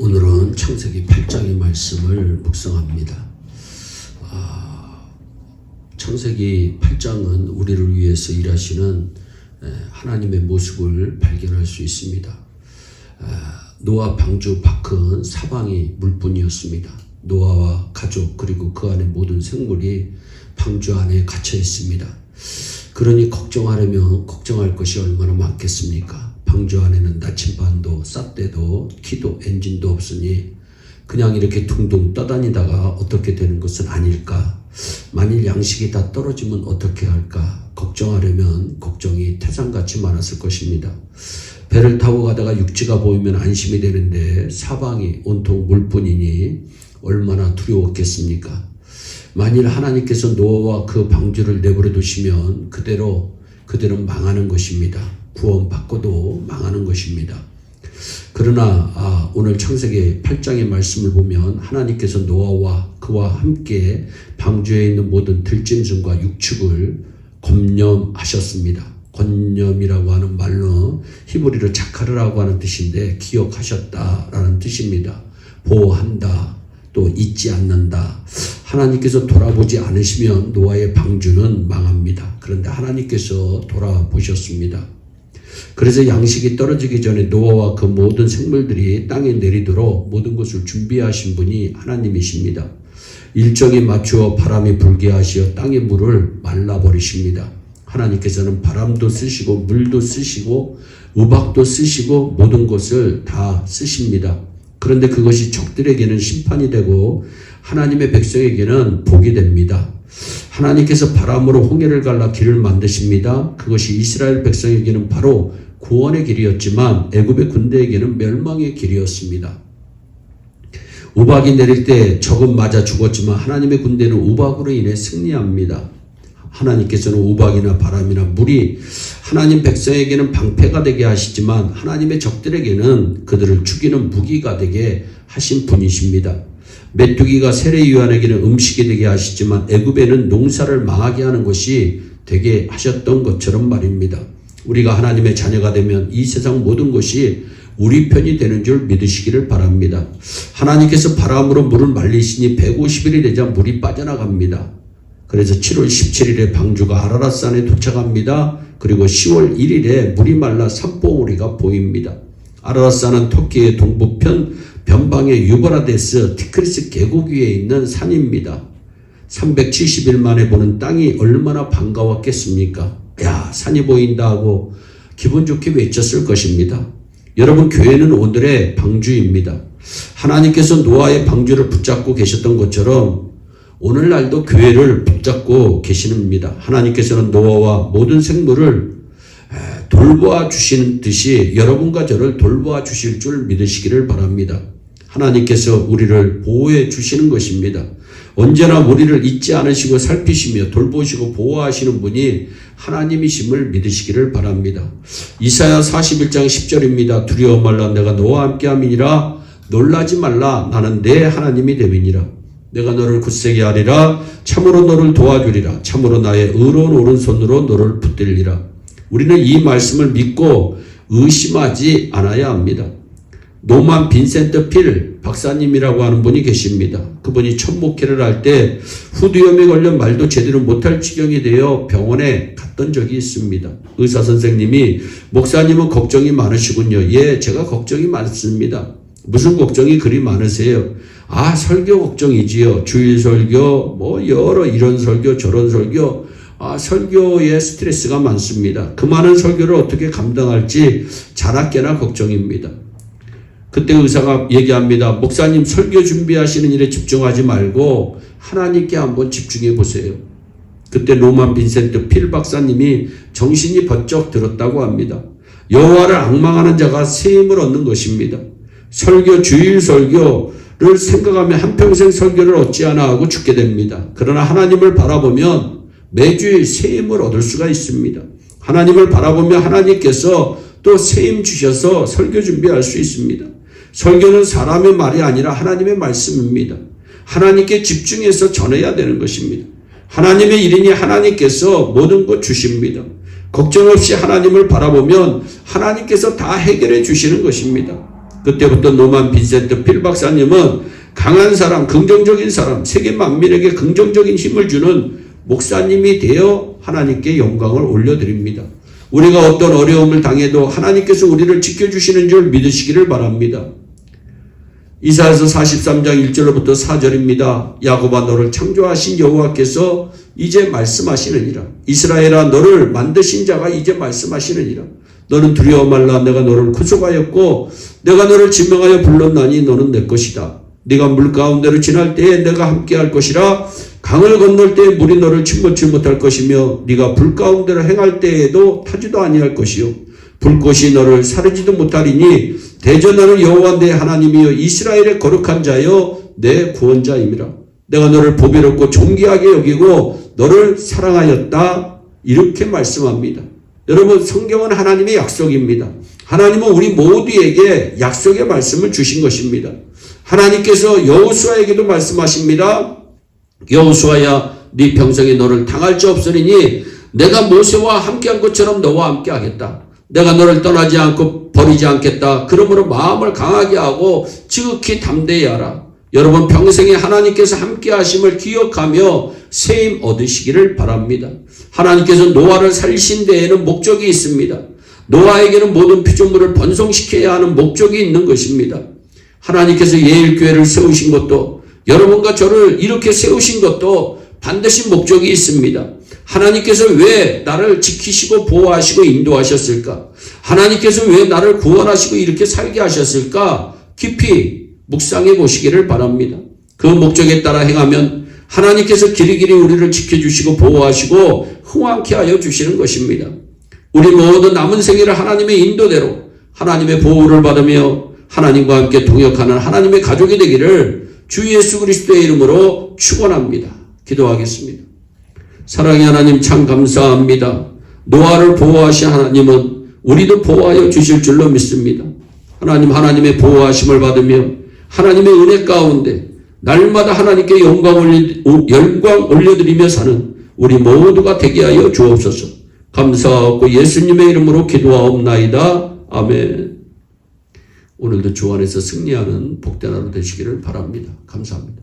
오늘은 창세기 8장의 말씀을 묵상합니다. 창세기 8장은 우리를 위해서 일하시는 하나님의 모습을 발견할 수 있습니다. 노아 방주 밖은 사방이 물뿐이었습니다. 노아와 가족 그리고 그 안에 모든 생물이 방주 안에 갇혀 있습니다. 그러니 걱정하려면 걱정할 것이 얼마나 많겠습니까? 방주 안에는 나침반도 쌀대도 키도 엔진도 없으니 그냥 이렇게 둥둥 떠다니다가 어떻게 되는 것은 아닐까? 만일 양식이 다 떨어지면 어떻게 할까? 걱정하려면 걱정이 태산같이 많았을 것입니다. 배를 타고 가다가 육지가 보이면 안심이 되는데 사방이 온통 물뿐이니 얼마나 두려웠겠습니까? 만일 하나님께서 노아와 그 방주를 내버려 두시면 그대로 망하는 것입니다. 구원받고도 망하는 것입니다. 그러나 오늘 창세기 8장의 말씀을 보면 하나님께서 노아와 그와 함께 방주에 있는 모든 들짐승과 육축을 검념하셨습니다. 검념이라고 하는 말로 히브리로 자카르라고 하는 뜻인데 기억하셨다라는 뜻입니다. 보호한다, 또 잊지 않는다. 하나님께서 돌아보지 않으시면 노아의 방주는 망합니다. 그런데 하나님께서 돌아보셨습니다. 그래서 양식이 떨어지기 전에 노아와 그 모든 생물들이 땅에 내리도록 모든 것을 준비하신 분이 하나님이십니다. 일정에 맞추어 바람이 불게 하시어 땅의 물을 말라버리십니다. 하나님께서는 바람도 쓰시고 물도 쓰시고 우박도 쓰시고 모든 것을 다 쓰십니다. 그런데 그것이 적들에게는 심판이 되고 하나님의 백성에게는 복이 됩니다. 하나님께서 바람으로 홍해를 갈라 길을 만드십니다. 그것이 이스라엘 백성에게는 바로 구원의 길이었지만 애굽의 군대에게는 멸망의 길이었습니다. 우박이 내릴 때 적은 맞아 죽었지만 하나님의 군대는 우박으로 인해 승리합니다. 하나님께서는 우박이나 바람이나 물이 하나님 백성에게는 방패가 되게 하시지만 하나님의 적들에게는 그들을 죽이는 무기가 되게 하신 분이십니다. 메뚜기가 세례요한에게는 음식이 되게 하시지만 애굽에는 농사를 망하게 하는 것이 되게 하셨던 것처럼 말입니다. 우리가 하나님의 자녀가 되면 이 세상 모든 것이 우리 편이 되는 줄 믿으시기를 바랍니다. 하나님께서 바람으로 물을 말리시니 150일이 되자 물이 빠져나갑니다. 그래서 7월 17일에 방주가 아라랏산에 도착합니다. 그리고 10월 1일에 물이 말라 산봉우리가 보입니다. 아라랏산은 터키의 동부편 변방의 유브라데스 티크리스 계곡 위에 있는 산입니다. 370일 만에 보는 땅이 얼마나 반가웠겠습니까? 야, 산이 보인다 하고 기분 좋게 외쳤을 것입니다. 여러분, 교회는 오늘의 방주입니다. 하나님께서 노아의 방주를 붙잡고 계셨던 것처럼 오늘날도 교회를 붙잡고 계십니다. 하나님께서는 노아와 모든 생물을 돌보아 주시는 듯이 여러분과 저를 돌보아 주실 줄 믿으시기를 바랍니다. 하나님께서 우리를 보호해 주시는 것입니다. 언제나 우리를 잊지 않으시고 살피시며 돌보시고 보호하시는 분이 하나님이심을 믿으시기를 바랍니다. 이사야 41장 10절입니다. 두려워 말라, 내가 너와 함께함이니라. 놀라지 말라, 나는 내 하나님이 됨이니라. 내가 너를 굳세게 하리라. 참으로 너를 도와주리라. 참으로 나의 의로운 오른손으로 너를 붙들리라. 우리는 이 말씀을 믿고 의심하지 않아야 합니다. 노만 빈센트 필 박사님이라고 하는 분이 계십니다. 그분이 첫 목회를 할 때 후두염에 걸려 말도 제대로 못할 지경이 되어 병원에 갔던 적이 있습니다. 의사 선생님이 목사님은 걱정이 많으시군요. 예, 제가 걱정이 많습니다. 무슨 걱정이 그리 많으세요? 설교 걱정이지요. 주일 설교, 여러 이런 설교 저런 설교. 설교에 스트레스가 많습니다. 그 많은 설교를 어떻게 감당할지 자나깨나 걱정입니다. 그때 의사가 얘기합니다. 목사님, 설교 준비하시는 일에 집중하지 말고 하나님께 한번 집중해 보세요. 그때 로만 빈센트 필 박사님이 정신이 번쩍 들었다고 합니다. 여호와를 앙망하는 자가 새 힘을 얻는 것입니다. 설교, 주일 설교를 생각하며 한평생 설교를 얻지 않아 하고 죽게 됩니다. 그러나 하나님을 바라보면 매주일 새 힘을 얻을 수가 있습니다. 하나님을 바라보며 하나님께서 또 새 힘 주셔서 설교 준비할 수 있습니다. 설교는 사람의 말이 아니라 하나님의 말씀입니다. 하나님께 집중해서 전해야 되는 것입니다. 하나님의 일이니 하나님께서 모든 것 주십니다. 걱정 없이 하나님을 바라보면 하나님께서 다 해결해 주시는 것입니다. 그때부터 노만 빈센트 필 박사님은 강한 사람, 긍정적인 사람, 세계 만민에게 긍정적인 힘을 주는 목사님이 되어 하나님께 영광을 올려드립니다. 우리가 어떤 어려움을 당해도 하나님께서 우리를 지켜주시는 줄 믿으시기를 바랍니다. 이사야서 43장 1절로부터 4절입니다. 야곱아 너를 창조하신 여호와께서 이제 말씀하시느니라. 이스라엘아 너를 만드신 자가 이제 말씀하시느니라. 너는 두려워 말라. 내가 너를 구속하였고 내가 너를 지명하여 불렀나니 너는 내 것이다. 네가 물 가운데로 지날 때에 내가 함께할 것이라. 강을 건널 때에 물이 너를 침몰치 못할 것이며 네가 불 가운데로 행할 때에도 타지도 아니할 것이요 불꽃이 너를 사르지도 못하리니 대전하는 여호와 내 하나님이여 이스라엘의 거룩한 자여 내 구원자임이라. 내가 너를 보배롭고 존귀하게 여기고 너를 사랑하였다. 이렇게 말씀합니다. 여러분 성경은 하나님의 약속입니다. 하나님은 우리 모두에게 약속의 말씀을 주신 것입니다. 하나님께서 여호수아에게도 말씀하십니다. 여호수아야 네 평생에 너를 당할 자 없으리니 내가 모세와 함께한 것처럼 너와 함께하겠다. 내가 너를 떠나지 않고 버리지 않겠다. 그러므로 마음을 강하게 하고 지극히 담대히 하라. 여러분 평생에 하나님께서 함께하심을 기억하며 세임 얻으시기를 바랍니다. 하나님께서 노아를 살리신 데에는 목적이 있습니다. 노아에게는 모든 피조물을 번성시켜야 하는 목적이 있는 것입니다. 하나님께서 예일교회를 세우신 것도 여러분과 저를 이렇게 세우신 것도 반드시 목적이 있습니다. 하나님께서 왜 나를 지키시고 보호하시고 인도하셨을까? 하나님께서 왜 나를 구원하시고 이렇게 살게 하셨을까? 깊이 묵상해 보시기를 바랍니다. 그 목적에 따라 행하면 하나님께서 길이길이 우리를 지켜주시고 보호하시고 흥왕케 하여 주시는 것입니다. 우리 모든 남은 생애를 하나님의 인도대로 하나님의 보호를 받으며 하나님과 함께 동역하는 하나님의 가족이 되기를 주 예수 그리스도의 이름으로 축원합니다. 기도하겠습니다. 사랑의 하나님 참 감사합니다. 노아를 보호하신 하나님은 우리도 보호하여 주실 줄로 믿습니다. 하나님 하나님의 보호하심을 받으며 하나님의 은혜 가운데 날마다 하나님께 영광 올려드리며 사는 우리 모두가 되게 하여 주옵소서. 감사하고 예수님의 이름으로 기도하옵나이다. 아멘. 오늘도 주 안에서 승리하는 복된 하루 되시기를 바랍니다. 감사합니다.